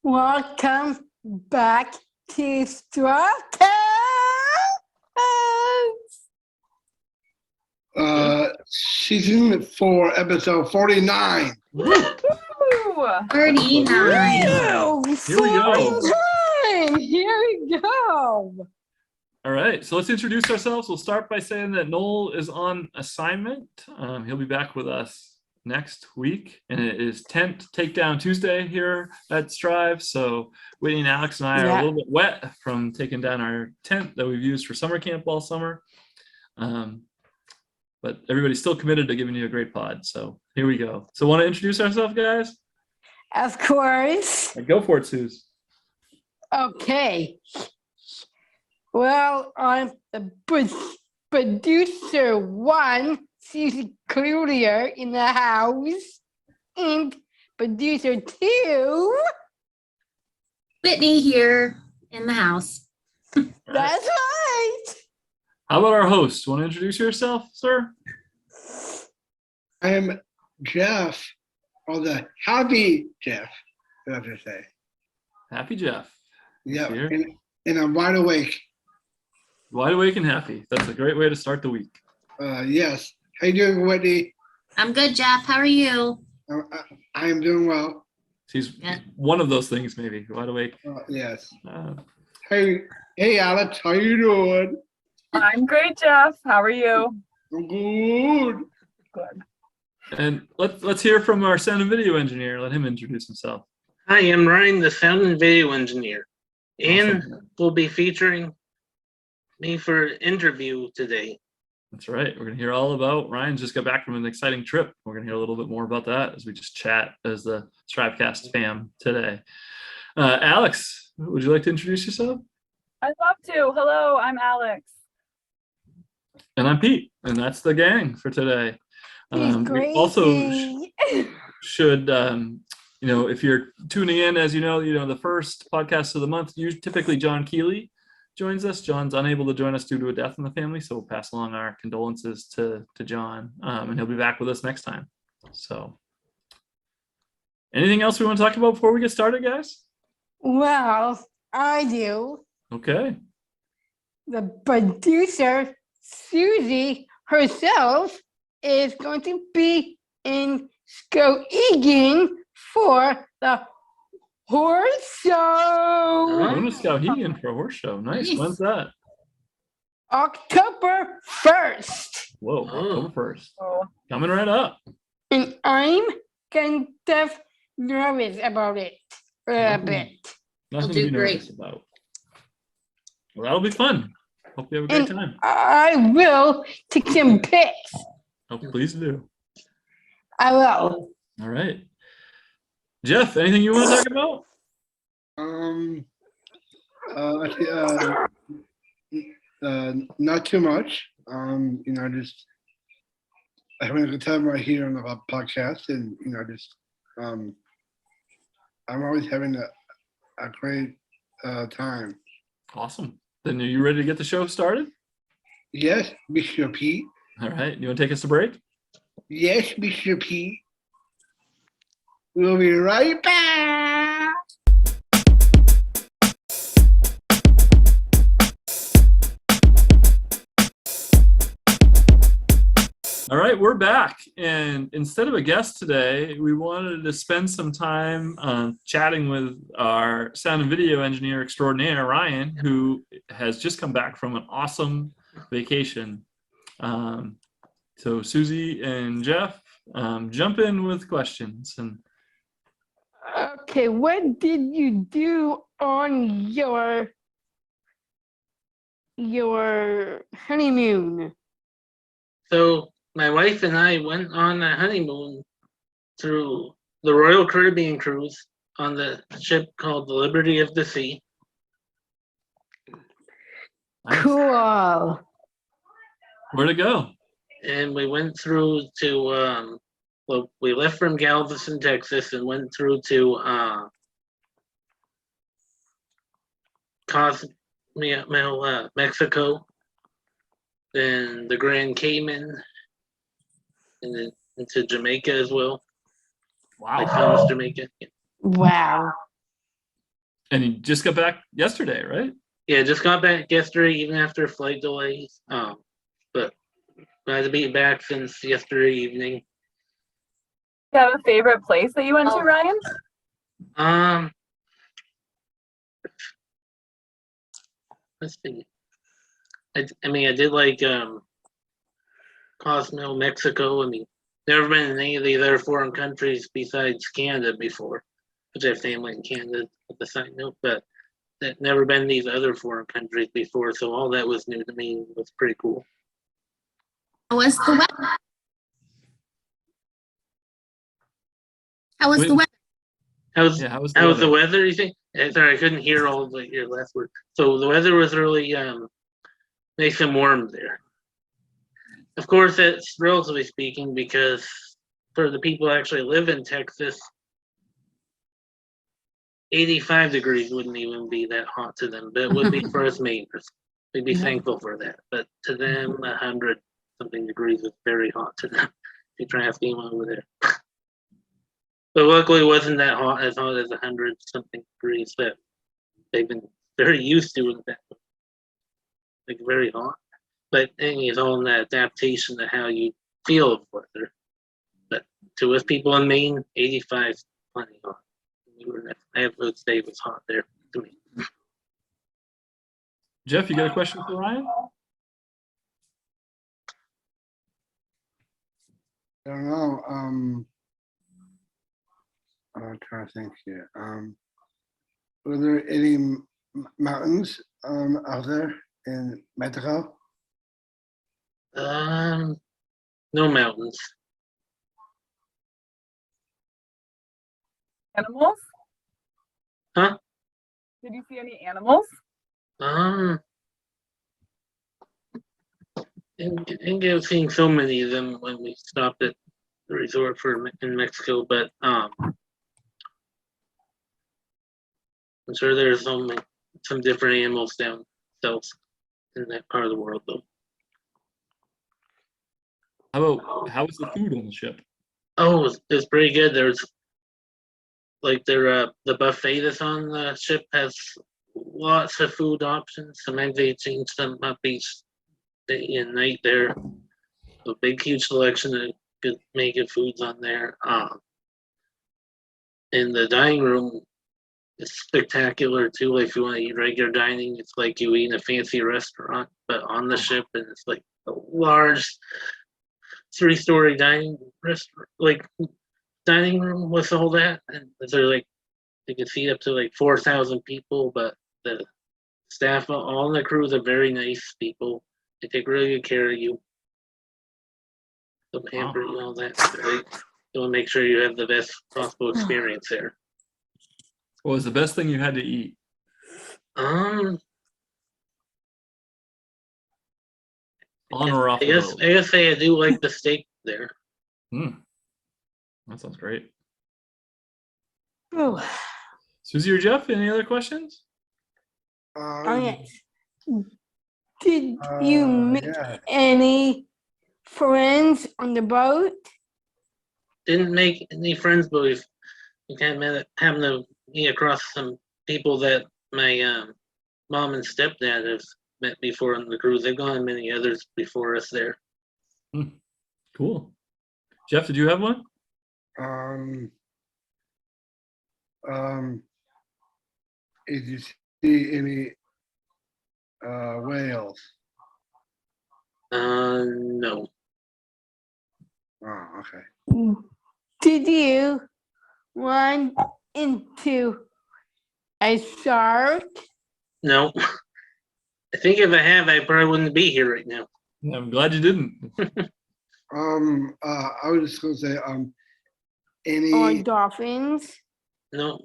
Welcome back to STRIVECast. Season 4, episode 49. Woo! 39. Here we go. Here we go. All right, so let's introduce ourselves. We'll start by saying that Noel is on assignment. He'll be back with us next week, and it is Tent Takedown Tuesday here at Strive. So Whitney and Alex and I are a little bit wet from taking down our tent that we've used for summer camp all summer. But everybody's still committed to giving you a great pod. So here we go. So want to introduce ourselves, guys? Of course. Go for it, Suze. Okay. Well, I'm the producer one, Susie Cloutier in the house, and producer two. Whitney here in the house. That's right. How about our host? Want to introduce yourself, sir? I am Jeff, or the Happy Jeff, I have to say. Happy Jeff. Yeah, Here. and I'm wide awake. Wide awake and happy. That's a great way to start the week. Yes. How you doing, Whitney? I'm good, Jeff. How are you? I am doing well. She's one of those things, maybe. Wide awake. Yes. Uh, Hey, Alex, how you doing? I'm great, Jeff. How are you? I'm good. Good. and let's hear from our sound and video engineer. Let him introduce himself. Hi, I'm Ryan, the sound and video engineer, and Awesome. we'll be featuring me for an interview today. That's right. We're going to hear all about Ryan just got back from an exciting trip. We're going to hear a little bit more about that as we just chat as the STRIVEcast fam today. Alex, would you like to introduce yourself? I'd love to. Hello, I'm Alex. And I'm Pete, and that's the gang for today. He's We crazy. also should, if you're tuning in, as you know, the first podcast of the month, typically John Keeley joins us. John's unable to join us due to a death in the family, so we'll pass along our condolences to John, and he'll be back with us next time. So, anything else we want to talk about before we get started, guys? Well, I do. Okay. The producer, Susie herself, is going to be in Skowhegan for the horse show. Going to Skowhegan for a horse show. Nice. Nice. When's that? October 1st. Whoa, October 1st. Oh, Coming right up. And I'm kind of nervous about it a bit. Nothing do to be great. nervous about. Well, that'll be fun. Hope you have a great And time. I will take some pics. Oh, please do. I will. All right. Jeff, anything you want to talk about? Not too much. Just having a good time right here on the podcast, and I'm always having a great time. Awesome. Then are you ready to get the show started? Yes, Mr. Pete. All right. You want to take us to break? Yes, Mr. Pete. We'll be right back. All right, we're back. And instead of a guest today, we wanted to spend some time chatting with our sound and video engineer extraordinaire, Ryan, who has just come back from an awesome vacation. So Susie and Jeff, jump in with questions. And Okay, what did you do on your honeymoon? So my wife and I went on a honeymoon through the Royal Caribbean cruise on the ship called the Liberty of the Sea. nice. Cool. Where'd it go? And we went through to, we left from Galveston, Texas, and went through to Cozumel, Mexico. then the Grand Cayman, and then into Jamaica as well. Like Wow. Thomas, Jamaica. Wow. And you just got back yesterday, right? Yeah, just got back yesterday, even after flight delays. But glad to be back since yesterday evening. Do you have a favorite place that you went to, Oh. Ryan? Let's see. I mean, I did like Cozumel, Mexico. I mean, never been in any of the other foreign countries besides Canada before, which I have family in Canada at the side note, but I've never been in these other foreign countries before, so all that was new to me. It was pretty cool. How was the weather? How was the Wait. weather? How was How's the weather, you think? Sorry, I couldn't hear all of your last word. So the weather was really nice and warm there. Of course, that's relatively speaking, because for the people who actually live in Texas, 85 degrees wouldn't even be that hot to them, but it would be for us Mainers. We'd be thankful for that. But to them, 100 something degrees is very hot to them. If you try asking them over there. But luckily, it wasn't that hot as 100 something degrees that they've been very used to in that. Like very hot. But it's all in that adaptation to how you feel of weather. But to us people in Maine, 85 is plenty hot. I would say it was hot there to me. Jeff, you got a question for Ryan? I don't know. I'm trying to think here. Were there any mountains out there in Mexico? No mountains. Animals? Huh? Did you see any animals? And I've seen so many of them when we stopped at the resort in Mexico, but I'm sure there's some different animals down south in that part of the world, though. How was the food on the ship? Oh, it's pretty good. There's like the buffet that's on the ship has lots of food options. Sometimes they change them up each day and night there. A big, huge selection of good, make good foods on there. In the dining room, it's spectacular too. Like if you want to eat regular dining, it's like you eat in a fancy restaurant, but on the ship, and it's like a large 3-story dining restaurant, like dining room with all that, and they're like you can feed up to like 4,000 people. But the staff, all the crews are very nice people. They take really good care of you. They'll pamper you and all that. They'll make sure you have the best possible experience there. What was the best thing you had to eat? On or off I the guess boat? I guess I do like the steak there. That sounds great. Oh, Susie or Jeff, any other questions? yes. Did you meet Yeah. any friends on the boat? Didn't make any friends, but we kind of happened to meet across some people that my mom and stepdad have met before on the cruise. They've gone on many others before us there. Cool. Jeff, did you have one? Did you see any whales? No. Oh, okay. Did you run into a shark? No. I think if I have, I probably wouldn't be here right now. I'm glad you didn't. I was just gonna say, Or any dolphins? No.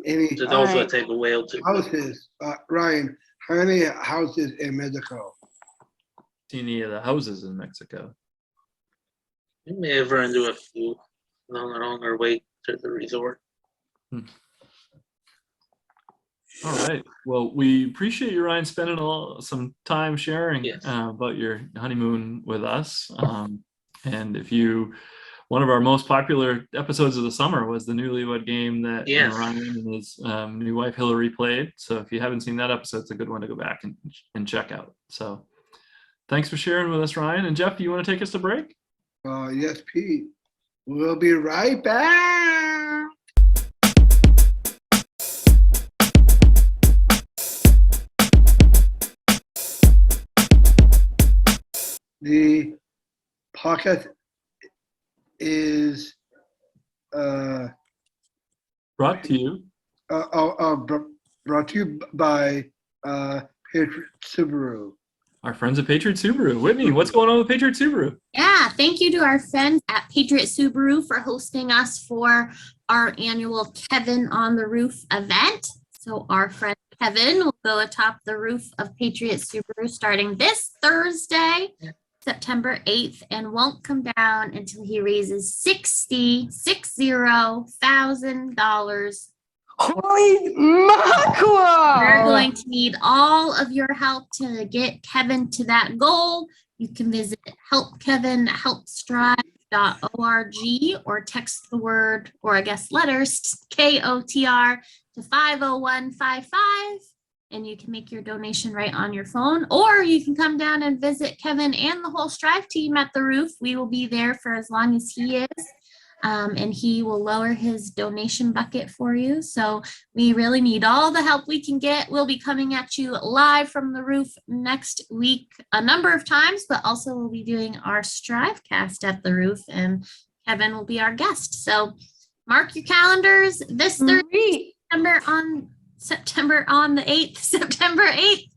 any There's also a Alright. type of whale too. houses? Ryan, how many houses in Mexico? See any of the houses in Mexico? We may have run into a few along our way to the resort. All right. Well, we appreciate you, Ryan, spending some time sharing Yes. about your honeymoon with us. And if you, one of our most popular episodes of the summer was the newlywed game that Yes. Ryan and his new wife Hillary played. So if you haven't seen that episode, it's a good one to go back and check out. So thanks for sharing with us, Ryan. And Jeff, do you want to take us to break? Yes, Pete. We'll be right back. The podcast is Brought to you. brought to you by Patriot Subaru. Our friends at Patriot Subaru. Whitney, what's going on with Patriot Subaru? Yeah, thank you to our friends at Patriot Subaru for hosting us for our annual Kevin on the Roof event. So our friend Kevin will go atop the roof of Patriot Subaru starting this Thursday, September 8th, and won't come down until he raises $60,000. Holy We're mackerel! going to need all of your help to get Kevin to that goal. You can visit helpkevinhelpstrive.org or text the word, or I guess letters, KOTR to 50155, and you can make your donation right on your phone, or you can come down and visit Kevin and the whole Strive team at the roof. We will be there for as long as he is. And he will lower his donation bucket for you. So we really need all the help we can get. We'll be coming at you live from the roof next week a number of times, but also we'll be doing our STRIVEcast at the roof, and Kevin will be our guest. So mark your calendars this Thursday, September on the 8th, September 8th.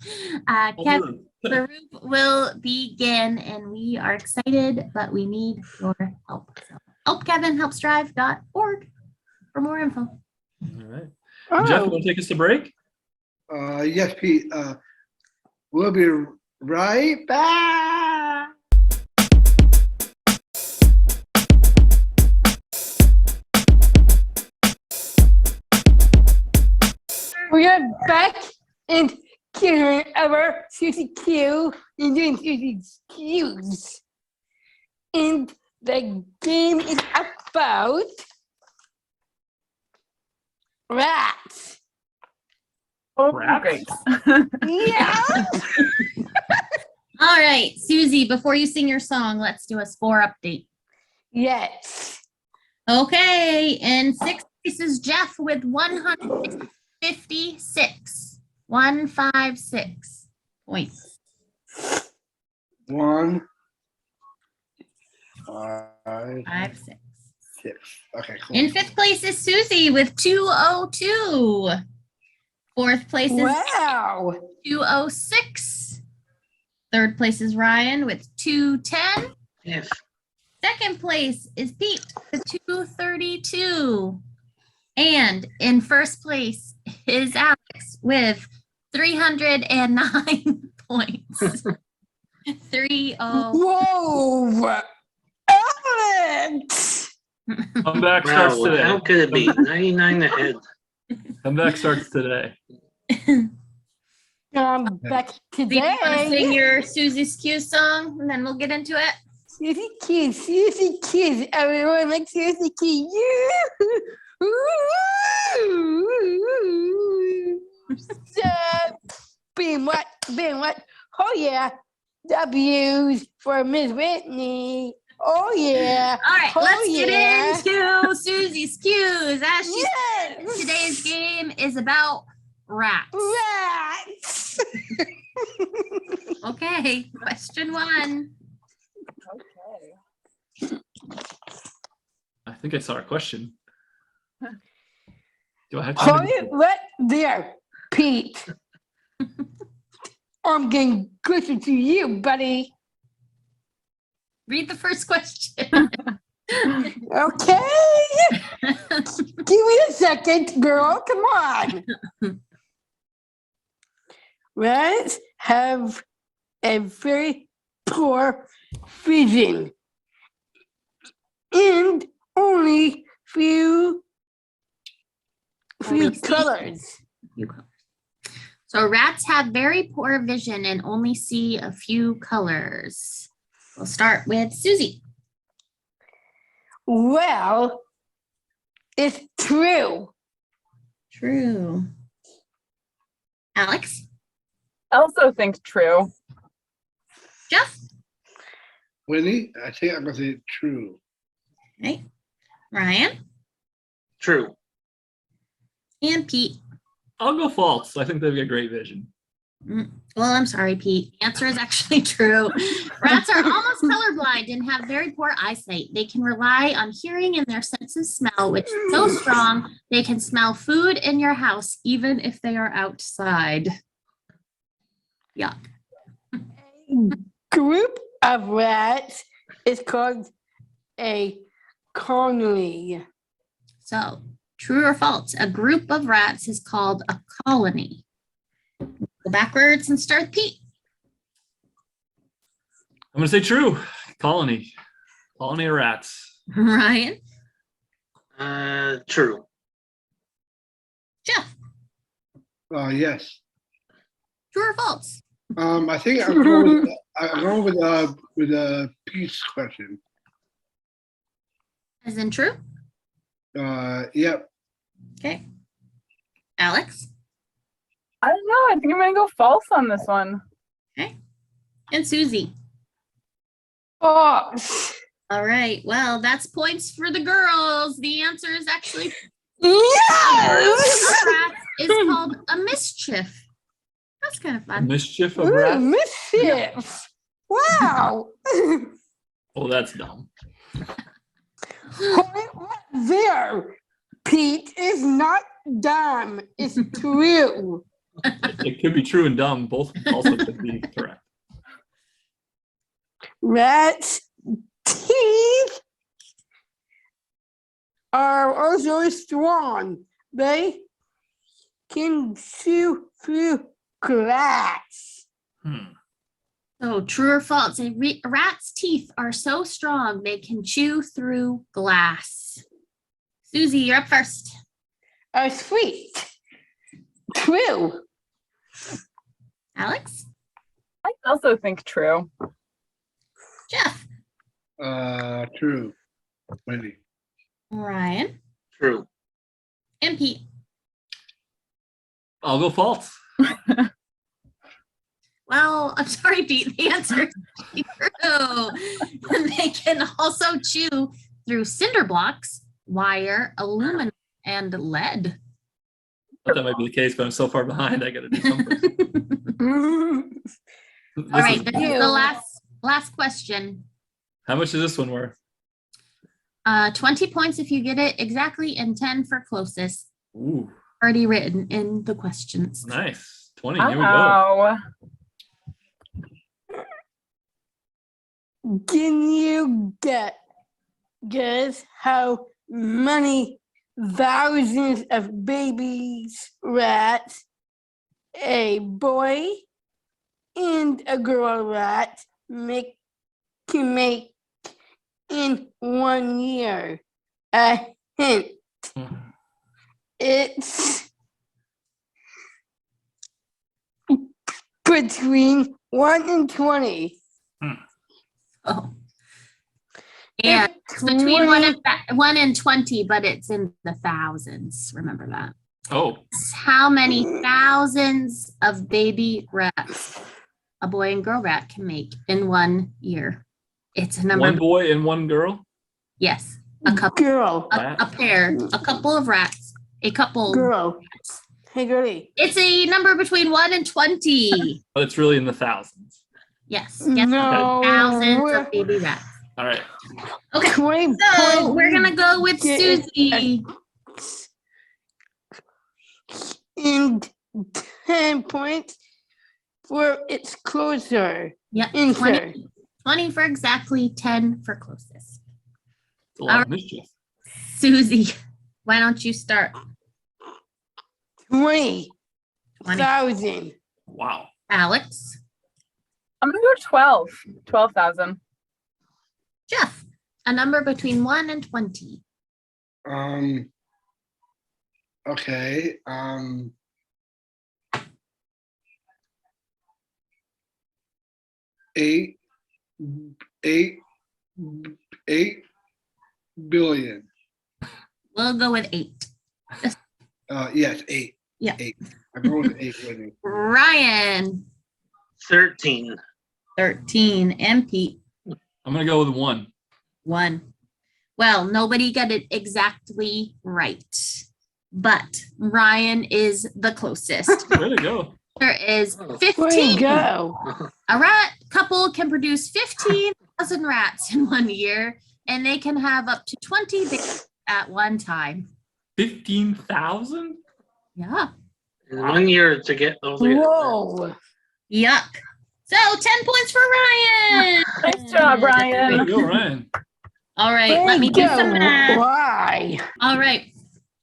Kevin, the roof will begin, and we are excited, but we need your help. So helpkevinhelpstrive.org for more info. All right. Jeff, you want to take us to break? Yes, Pete. We'll be right back. We are back and carrying our Susie Q and doing Susie's Q's. And the game is about rats. Oh, Rats? great. Yeah. All right, Susie, before you sing your song, let's do a score update. Yes. Okay, in sixth place is Jeff with 156. 156 points. 1, 5, 56. 6. Okay, cool. In fifth place is Susie with 202. Fourth place is Wow. 206. Third place is Ryan with 210. Yes. Second place is Pete with 232. And in first place is Alex with 309 points. 30. Whoa. Alex. Comeback starts Wow, today. how could it be? 99 ahead. Comeback starts today. Back Do you want to sing today. your Susie's Q song, and then we'll get into it? Susie Kids. Everyone likes Susie Kids. So, being what? Oh yeah, W's for Miss Whitney. Oh yeah. All right, Oh, let's yeah. get into Susie's Q's. As she said, Yes. today's game is about rats. Rats. Okay, question 1. I think I saw a question. Do I have Hold time? it right there, Pete. I'm getting closer to you, buddy. Read the first question. Okay. Give me a second, girl. Come on. Rats have a very poor vision and only few Only colors. So rats have very poor vision and only see a few colors. We'll start with Susie. Well, it's true. True. Alex? Also think true. Jeff? Winnie, I think I'm gonna say true. Okay. Ryan? True. And Pete? I'll go false. I think they've got great vision. Well, I'm sorry, Pete. The answer is actually true. Rats are almost colorblind and have very poor eyesight. They can rely on hearing and their sense of smell, which is so strong they can smell food in your house even if they are outside. Yuck. Group of rats is called a colony. So, true or false? A group of rats is called a colony. Go backwards and start with Pete. I'm going to say true. Colony. Colony of rats. Ryan? True. Jeff? Yes. True or false? I think I'm going with Pete's question. As in true? Yep. Okay. Alex? I don't know. I think I'm gonna go false on this one. Okay. And Susie? False. All right. Well, that's points for the girls. The answer is actually Yes. rats is called a mischief. That's kind of fun. Mischief of Ooh, rats. mischief. Wow. Oh, that's dumb. There. Pete is not dumb. It's true. It could be true and dumb. Both also could be correct. Rats' teeth are also strong. They can chew through glass. So true or false? A rat's teeth are so strong they can chew through glass. Susie, you're up first. Sweet. True. Alex? I also think true. Jeff? True. Winnie. Ryan? True. And Pete? I'll go false. Well, I'm sorry, Pete. The answer is true. They can also chew through cinder blocks, wire, aluminum, and lead. I thought that might be the case, but I'm so far behind. I got to do something. All right, this is you. the last question. How much is this one worth? 20 points if you get it exactly, and 10 for closest. Ooh, Already written in the questions. nice. 20. Here we go. Wow. Can you guess how many thousands of babies rats a boy and a girl rat can make in 1 year? A hint. It's between 1 and 20. Oh. Yeah, it's between 1 and 20, but it's in the thousands. Remember that. Oh, How many thousands of baby rats a boy and girl rat can make in 1 year? It's a number. one boy and one girl? Yes, a couple, Girl. a pair, a couple of rats, a couple. Girl. Hey, girlie. It's a number between 1 and 20. But it's really in the thousands. Yes, yes, No. thousands of baby rats. All right. Okay, 20 so points. we're gonna go with Get Susie. And 10 points for its closer. Yep, Insert. 20 for exactly, 10 for closest. It's a lot of mischief. Susie, why don't you start? 20,000. Wow. Alex, I'm gonna go 12. 12,000. Jeff, a number between 1 and 20. Okay. 8 8 8 billion. We'll go with 8. Yes, 8. Yeah. 8. I'm going with 8 with me. Ryan, 13. 13. And Pete, I'm gonna go with 1. 1. Well, nobody got it exactly right, but Ryan is the closest. Way to go. There is Oh. Way to 15. go. A rat couple can produce 15,000 rats in 1 year, and they can have up to 20 babies at one time. 15,000? Yeah. In 1 year to get those. Whoa. Yuck. So 10 points for Ryan. Nice job, Way Ryan. to go, Ryan. All right, Way let me to do go. some math. Why? All right.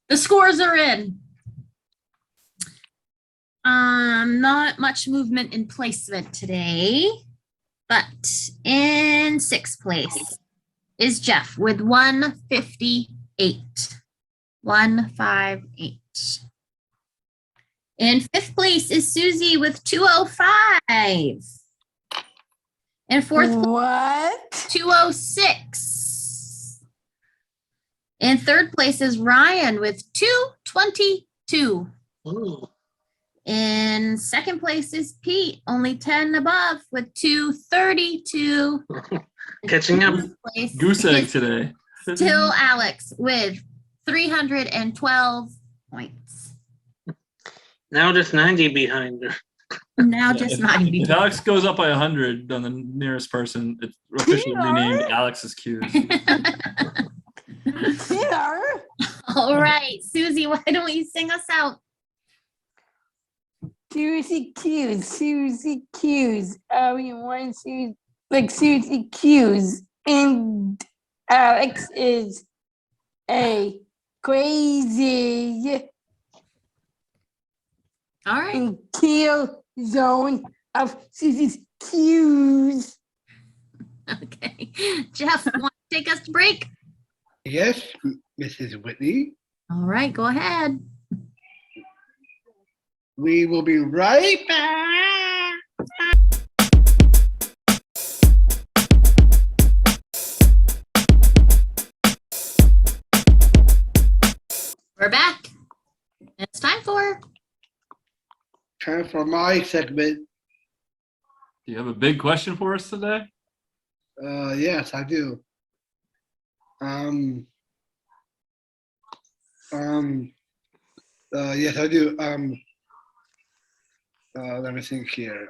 The scores are in. Not much movement in placement today, but in 6th place is Jeff with 158. 158. In 5th place is Susie with 205. In 4th place, What? 206. In 3rd place is Ryan with 222. Ooh. In 2nd place is Pete, only 10 above with 232. Catching up. Place Goose egg is today. still Alex with 312 points. Now just 90 behind her. Now Yeah, just if- 90. If Alex goes up by 100 on the nearest person, it's officially Peter? renamed Alex's Q's. Here. All right, Susie, why don't you sing us out? Susie Q's. Susie Q's. We want Susie, like Susie Q's. And Alex is a crazy All right. and kill zone of Susie's Q's. Okay. Jeff, want to take us to break? Yes, Mrs. Whitney. All right, go ahead. We will be right back. We're back. It's time for Time for my segment. Do you have a big question for us today? Yes, I do. Yes, I do. Let me think here.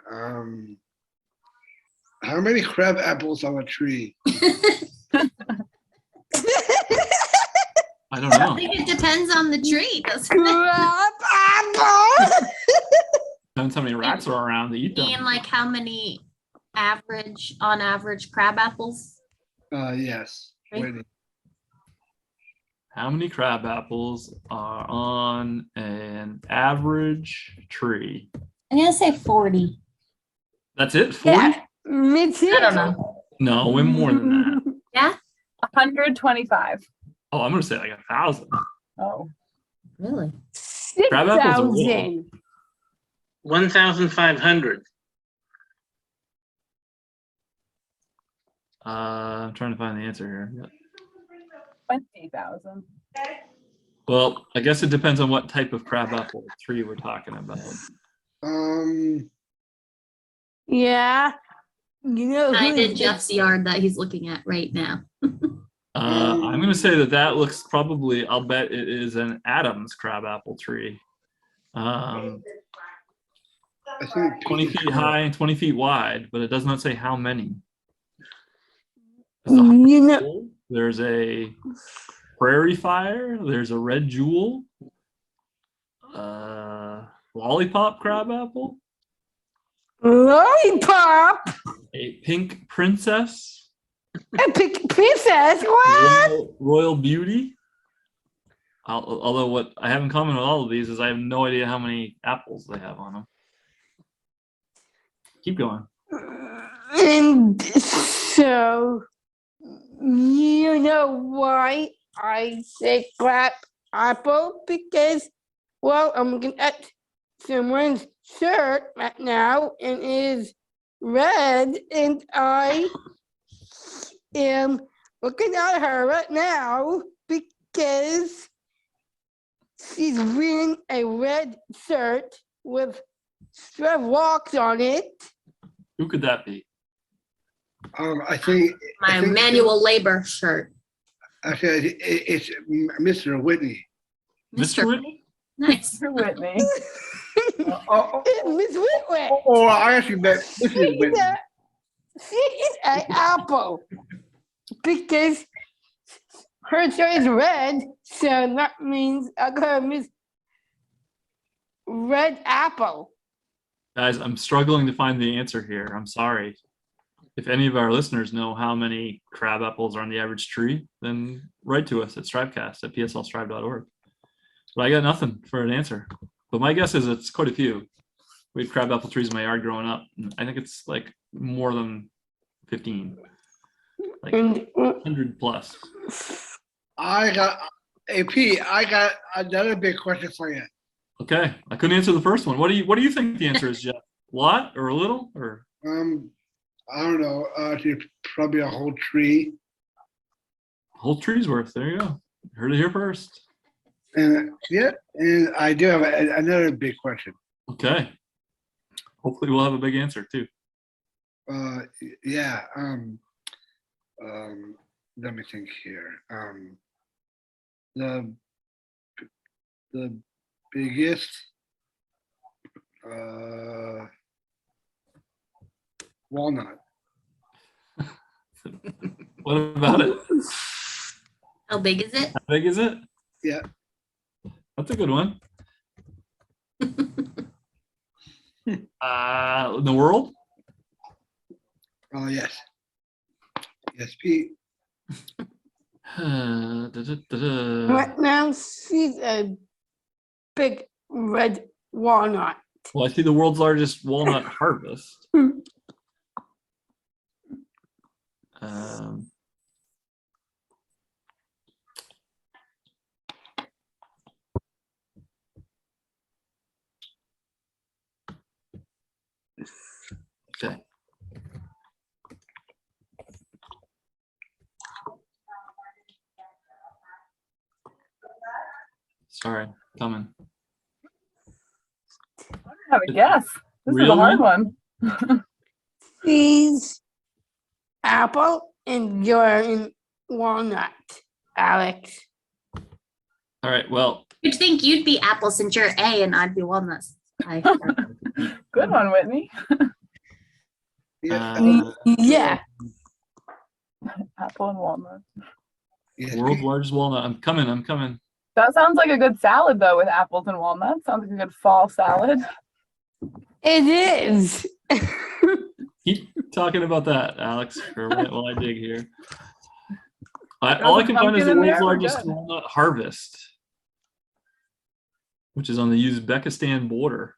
How many crab apples on a tree? I don't I know. think it depends on the tree, doesn't it? Crab apple. Depends how many rats are around to eat them. And like how many on average crab apples? Yes. Right. Whitney. How many crab apples are on an average tree? I'm gonna say 40. That's it? 40? Yeah, me too. I don't know. No, way more than that. Yeah? 125. Oh, I'm gonna say like 1,000. Oh. Really? Crab apples are little. 6,000. 1,500. I'm trying to find the answer here. Yeah. 20,000. Well, I guess it depends on what type of crab apple tree we're talking about. Yeah. You know I who did is Jeff's yard that he's looking at right now. I'm gonna say that looks probably, I'll bet it is an Adams crab apple tree. I think 20 feet high and 20 feet wide, but it does not say how many. There's a You know, hole, there's a prairie fire, there's a red jewel, lollipop crab apple, lollipop. a pink princess, Epic princess. What? royal beauty. Although what I have in common with all of these is I have no idea how many apples they have on them. Keep going. And so, you know why I say crab apple? Because, well, I'm looking at someone's shirt right now, and it is red, and I am looking at her right now because she's wearing a red shirt with Strive walks on it. Who could that be? I think. I My think- manual labor shirt. Actually, it's Mr. Whitney. Mr. Whitney? Nice. Mr. Whitney. Oh, It's Miss Whitwick. I actually met Mrs. Whitney. She is an apple because her shirt is red, so that means I got Miss Red Apple. Guys, I'm struggling to find the answer here. I'm sorry. If any of our listeners know how many crab apples are on the average tree, then write to us at STRIVECast at pslstrive.org. But I got nothing for an answer. But my guess is it's quite a few. We had crab apple trees in my yard growing up. And I think it's like more than 15, like And 100 plus. I got another big question for you. Okay, I couldn't answer the first one. What do you think the answer is, Jeff? A lot or a little or? I don't know. Probably a whole tree. Whole tree's worth. There you go. Heard it here first. And yeah, and I do have another big question. Okay. Hopefully we'll have a big answer too. Yeah. Let me think here. The biggest walnut. What about it? How big is it? How big is it? Yeah. That's a good one. In the world? Oh yes. Yes, Pete. right now she's a big red walnut. Well, I see the world's largest walnut harvest. Okay. Sorry, coming. I have a guess. This is Real a hard one? one. She's apple and you're in walnut, Alex. All right. Well, You'd think you'd be apple since you're A and I'd be walnuts. Good one, Whitney. Yeah. Yeah. Apple and walnut. Yes, world's Pete. largest walnut. I'm coming. That sounds like a good salad, though, with apples and walnuts. Sounds like a good fall salad. It is. Keep talking about that, Alex, for a minute while I dig here. All I can find is the pumpkin in world's there? We're largest good. walnut harvest, which is on the Uzbekistan border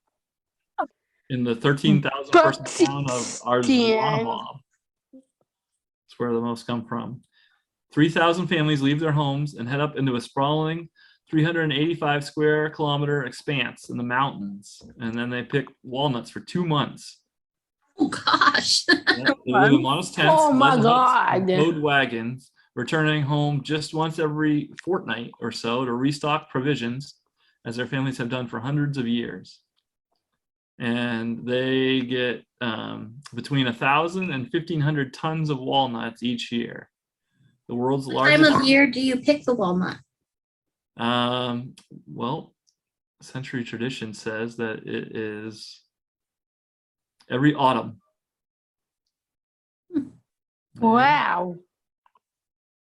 in the 13,000 person town of Arzlanov. That's where the most come from. 3,000 families leave their homes and head up into a sprawling 385 square kilometer expanse in the mountains. And then they pick walnuts for 2 months. Oh gosh. Yeah, they live in modest tents, Oh my mud huts, and God. load wagons, returning home just once every fortnight or so to restock provisions, as their families have done for hundreds of years. And they get between 1,000 and 1,500 tons of walnuts each year. The world's What time largest. of year do you pick the walnut? Well, century tradition says that it is every autumn. Wow.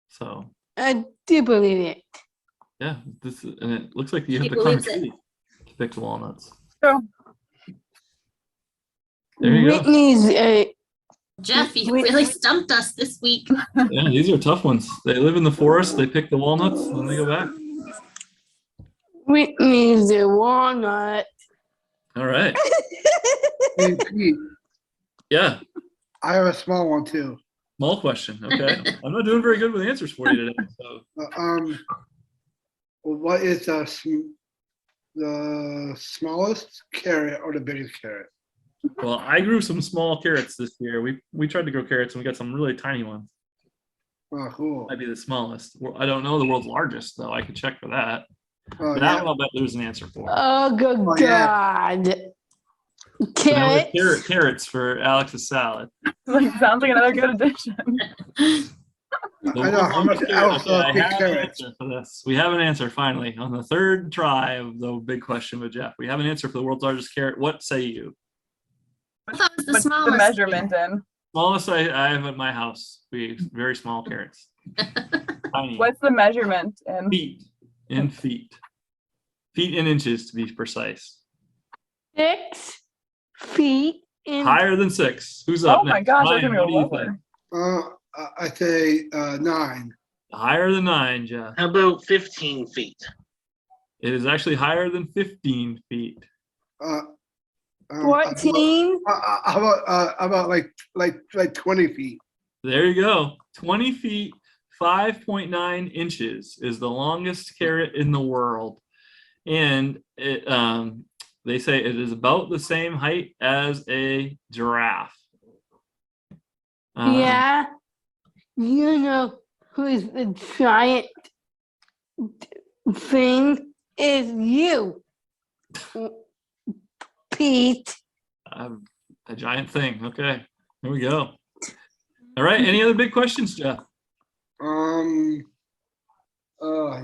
So I do believe it. yeah, and it looks like you have She to come believes it. tree to pick the walnuts. So, There you go. Whitney's a Jeff, you Wait. really stumped us this week. Yeah, these are tough ones. They live in the forest, they pick the walnuts, and then they go back. Whitney's a walnut. All right. Hey, Pete, Yeah. I have a small one too. Small question. Okay. I'm not doing very good with answers for you today. So What is the smallest carrot or the biggest carrot? Well, I grew some small carrots this year. We tried to grow carrots and we got some really tiny ones. Oh, cool. Might be the smallest. Well, I don't know the world's largest though. I could check for that. Oh, That yeah. one I'll bet there's an answer for. Oh, good Oh, yeah. God. So now we have Carrots. carrots for Alex's salad. Like, sounds like another good addition. The I know how much world's largest else carrot. love Okay, big I have an carrots. answer for this. We have an answer finally on the third try of the big question with Jeff. We have an answer for the world's largest carrot. What say you? I thought it was the What's the smallest. measurement in? Smallest I have at my house. We very small carrots. Tiny. What's the measurement in? Feet in feet. Feet in inches to be precise. 6 feet in. Higher than 6. Who's up Oh my next? gosh, I was Ryan, gonna go what do you think? lower. I say 9. Higher than 9, Jeff. How about 15 feet? It is actually higher than 15 feet. 14. How about like 20 feet? There you go. 20 feet, 5.9 inches is the longest carrot in the world. And it, they say it is about the same height as a giraffe. Yeah. You know who's the giant thing is you, Pete. A giant thing. Okay, here we go. All right. Any other big questions, Jeff?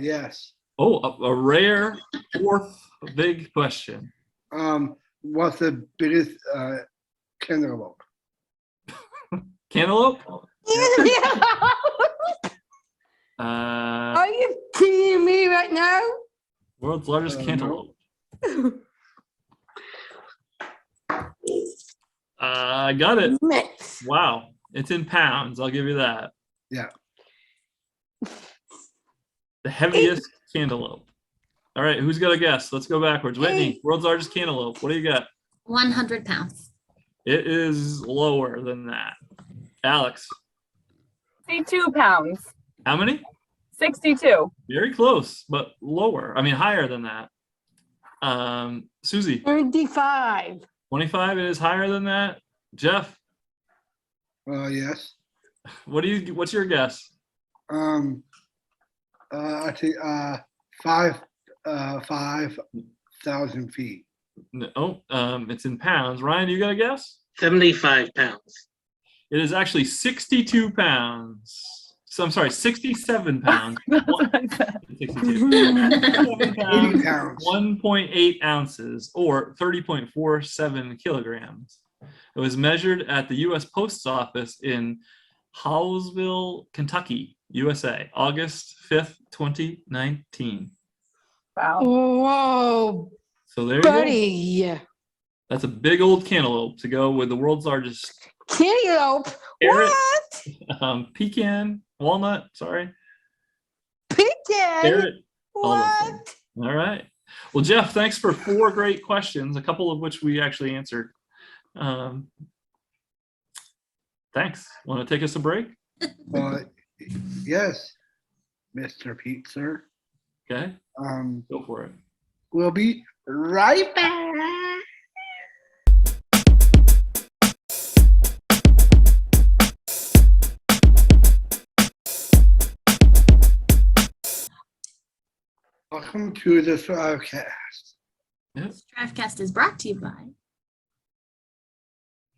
Yes. Oh, a rare fourth big question. What's the biggest cantaloupe? Cantaloupe? Are you kidding me right now? World's largest No. cantaloupe. I got it. Mix. Wow. It's in pounds. I'll give you that. Yeah. The heaviest cantaloupe. All right. Who's got a guess? Let's go backwards. Whitney, world's largest cantaloupe. What do you got? 100 pounds. It is lower than that. Alex, 62 pounds. how many? 62. Very close, but lower. I mean, higher than that. Susie, 35. 25. It is higher than that. Jeff, Yes. what's your guess? I think 5,000 feet. No, it's in pounds. Ryan, you got a guess? 75 pounds. It is actually 62 pounds. So I'm sorry, 67 pounds. That's what I said. 62. 80 pounds. 1.8 ounces or 30.47 kilograms. It was measured at the U.S. Post Office in Howellsville, Kentucky, USA, August 5th, 2019. Wow. Whoa, So there you go. buddy. That's a big old cantaloupe to go with the world's largest Cantaloupe. carrot, What? pecan, walnut, sorry, Pecan. carrot. all those things. What? All right. Well, Jeff, thanks for 4 great questions, a couple of which we actually answered. Thanks. Want to take us a break? Yes, Mr. Pete, sir. Okay, Um, go for it. we'll be right back. Welcome to the STRIVECast. STRIVECast is brought to you by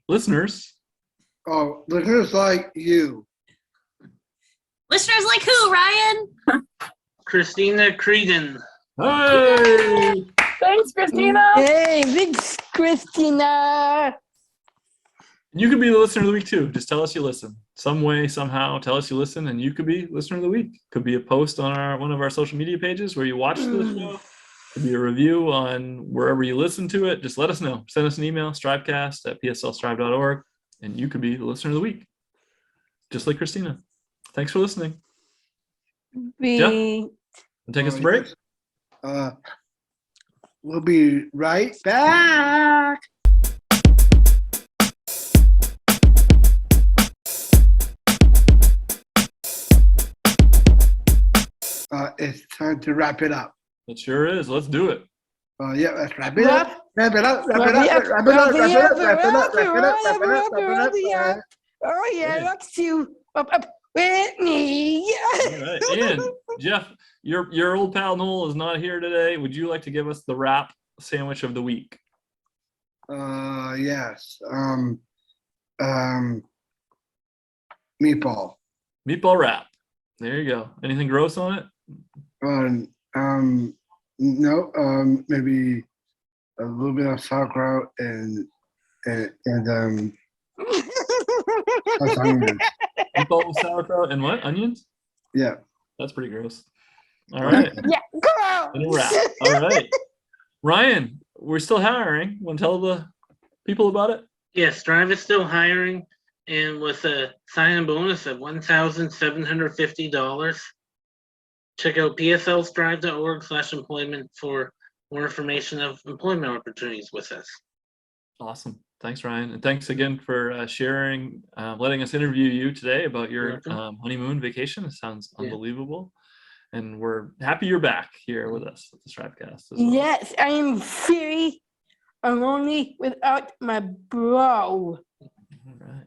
Listeners, Oh, listeners like you. listeners like who, Ryan? Christina Creedon. hey! Thanks, Christina. Hey, big Christina. You could be the listener of the week too. Just tell us you listen. Some way, somehow, tell us you listen, and you could be listener of the week. Could be a post on one of our social media pages where you watch the show. Could be a review on wherever you listen to it. Just let us know. Send us an email, strivecast@pslstrive.org, and you could be the listener of the week. Just like Christina. Thanks for listening. Be And take us to break. We'll be right back. It's time to wrap it up. It sure is. Let's do it. Yeah, let's wrap it up. Wrap it up, wrap it up, wrap it up, wrap it up, wrap it up, wrap it up, wrap it up, wrap it up. Oh yeah, Yeah. that's you. Whitney. All right. And Jeff, your old pal Noel is not here today. Would you like to give us the wrap sandwich of the week? Yes. Meatball. Meatball wrap. There you go. Anything gross on it? No, maybe a little bit of sauerkraut and onions. Meatball with sauerkraut and what? Onions? Yeah. That's pretty gross. All right. Yeah, go. And a wrap. All right. Ryan, we're still hiring. Want to tell the people about it? Yeah, Strive is still hiring, and with a sign-in bonus of $1,750. Check out pslstrive.org/employment for more information of employment opportunities with us. Awesome. Thanks, Ryan. And thanks again for sharing, letting us interview you today about your honeymoon vacation. It sounds unbelievable. And we're happy you're back here with us at the STRIVECast as well. Yes, I am very lonely without my bro. All right.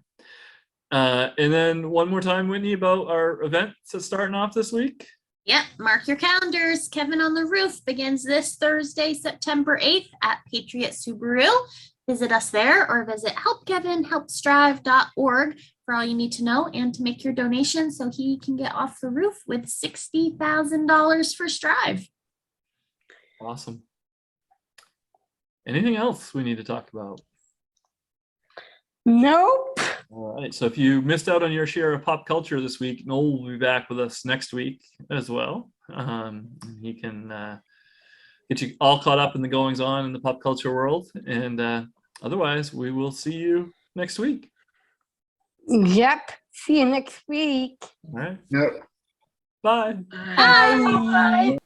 And then one more time, Whitney, about our events that's starting off this week. Yep, mark your calendars. Kevin on the Roof begins this Thursday, September 8th at Patriot Subaru. Visit us there or visit helpkevinhelpstrive.org for all you need to know and to make your donation so he can get off the roof with $60,000 for Strive. Awesome. Anything else we need to talk about? Nope. All right. So if you missed out on your share of pop culture this week, Noel will be back with us next week as well. He can get you all caught up in the goings on in the pop culture world. And otherwise, we will see you next week. Yep. See you next week. All right. Yep. Bye. Bye. Bye.